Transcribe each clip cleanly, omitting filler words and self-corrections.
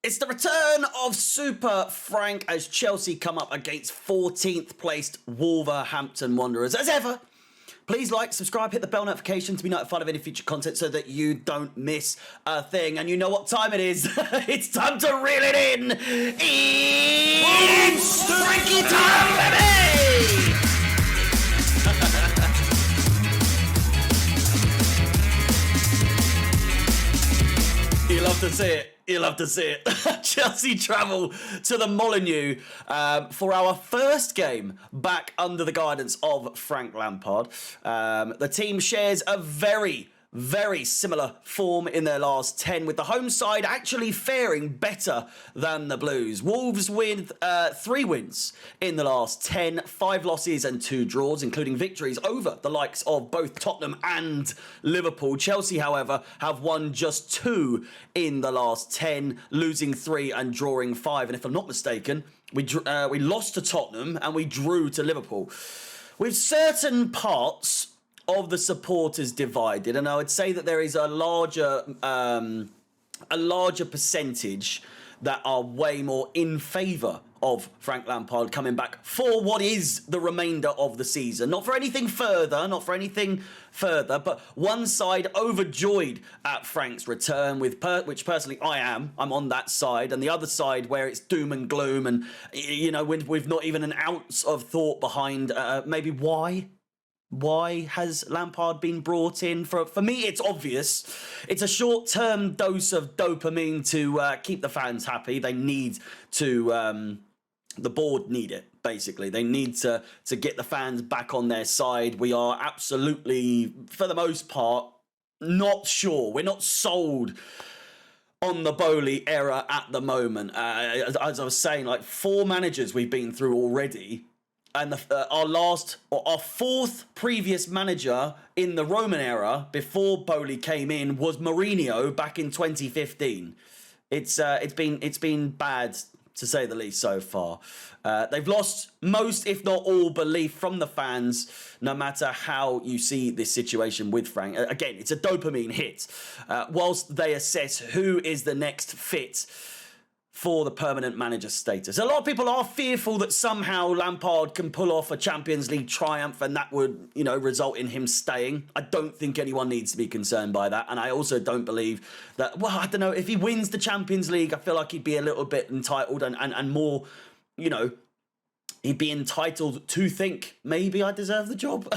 It's the return of Super Frank as Chelsea come up against 14th placed Wolverhampton Wanderers. As ever, please like, subscribe, hit the bell notification to be notified of any future content so that you don't miss a thing. And you know what time it is. It's time to reel it in. It's Frankie time, baby! You love to see it. You love to see it. Chelsea travel to the Molineux for our first game back under the guidance of Frank Lampard. The team shares a very similar form in their last 10, with the home side actually faring better than the Blues. Wolves with 3 wins in the last 10, 5 losses and 2 draws, including victories over the likes of both Tottenham and Liverpool. Chelsea, however, have won just 2 in the last 10, losing 3 and drawing 5. And if I'm not mistaken, we lost to Tottenham and we drew to Liverpool. With certain parts of the supporters divided, and I would say that there is a larger percentage that are way more in favour of Frank Lampard coming back for what is the remainder of the season. Not for anything further, but one side overjoyed at Frank's return, which personally I'm on that side, and the other side where it's doom and gloom, and you know, we've not even an ounce of thought behind maybe why. Why has Lampard been brought in? For me, it's obvious. It's a short-term dose of dopamine to keep the fans happy. They need to... the board need it, basically. They need to get the fans back on their side. We are absolutely, for the most part, not sure. We're not sold on the Bowley era at the moment. As I was saying, like 4 managers we've been through already. And our 4th previous manager in the Roman era before Bowley came in was Mourinho back in 2015. It's been bad to say the least so far. They've lost most, if not all, belief from the fans, no matter how you see this situation with Frank. Again, it's a dopamine hit. Whilst they assess who is the next fit for the permanent manager status. A lot of people are fearful that somehow Lampard can pull off a Champions League triumph and that would, you know, result in him staying. I don't think anyone needs to be concerned by that. And I also don't believe that, well, I don't know, if he wins the Champions League, I feel like he'd be a little bit entitled and more, you know, he'd be entitled to think, maybe I deserve the job.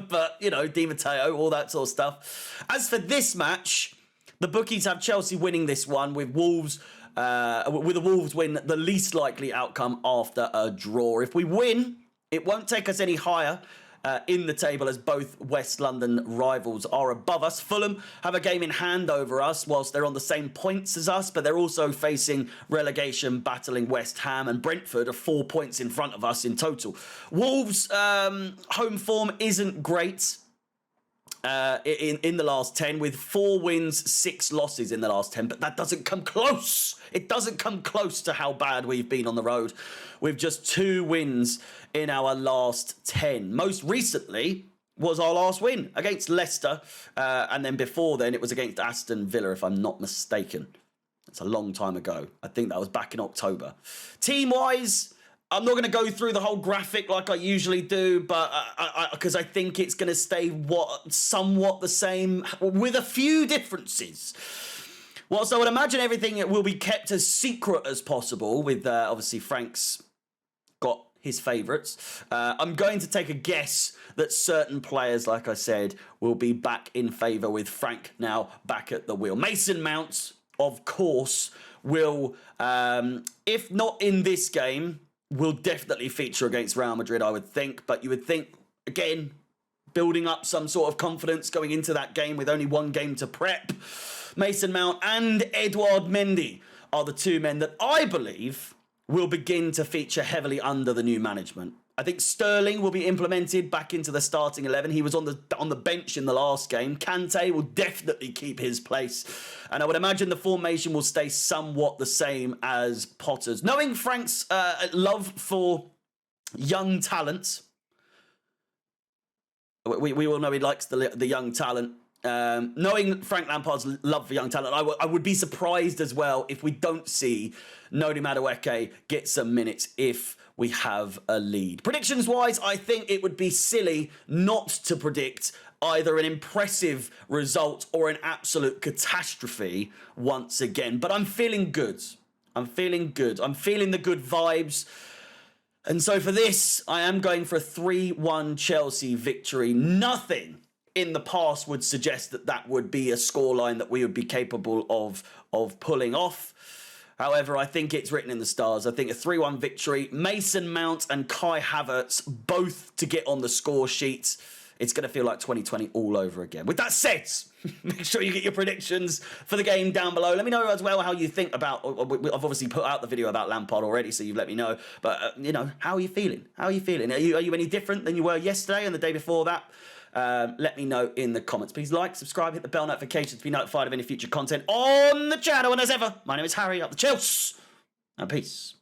But, you know, Di Matteo, all that sort of stuff. As for this match, the bookies have Chelsea winning this one, with the Wolves win the least likely outcome after a draw. If we win, it won't take us any higher in the table, as both West London rivals are above us. Fulham have a game in hand over us whilst they're on the same points as us, but they're also facing relegation battling West Ham, and Brentford are 4 points in front of us in total. Wolves' home form isn't great. In the last 10, with 4 wins, 6 losses in the last 10, but that doesn't come close. It doesn't come close to how bad we've been on the road, with just 2 wins in our last 10. Most recently was our last win against Leicester, and then before then it was against Aston Villa, if I'm not mistaken. It's a long time ago. I think that was back in October. Team-wise, I'm not going to go through the whole graphic like I usually do, but because I think it's going to stay somewhat the same, with a few differences. Whilst I would imagine everything will be kept as secret as possible, with obviously Frank's got his favourites, I'm going to take a guess that certain players, like I said, will be back in favour with Frank now back at the wheel. Mason Mount, of course, will, if not in this game, will definitely feature against Real Madrid, I would think. But you would think, again, building up some sort of confidence going into that game with only 1 game to prep. Mason Mount and Edouard Mendy are the 2 men that I believe will begin to feature heavily under the new management. I think Sterling will be implemented back into the starting 11. He was on the bench in the last game. Kante will definitely keep his place. And I would imagine the formation will stay somewhat the same as Potter's. Knowing Frank's love for young talent, we all know he likes the young talent. Knowing Frank Lampard's love for young talent, I would be surprised as well if we don't see Noni Madueke get some minutes if we have a lead. Predictions-wise, I think it would be silly not to predict either an impressive result or an absolute catastrophe once again. But I'm feeling good. I'm feeling good. I'm feeling the good vibes. And so for this, I am going for a 3-1 Chelsea victory. Nothing in the past would suggest that that would be a scoreline that we would be capable of pulling off. However, I think it's written in the stars. I think a 3-1 victory. Mason Mount and Kai Havertz both to get on the score sheet. It's going to feel like 2020 all over again. With that said, make sure you get your predictions for the game down below. Let me know as well how you think about... I've obviously put out the video about Lampard already, so you've let me know. But, you know, how are you feeling? How are you feeling? Are you any different than you were yesterday and the day before that? Let me know in the comments. Please like, subscribe, hit the bell notifications to be notified of any future content on the channel. And as ever, my name is Harry, up the Chelsea, and peace.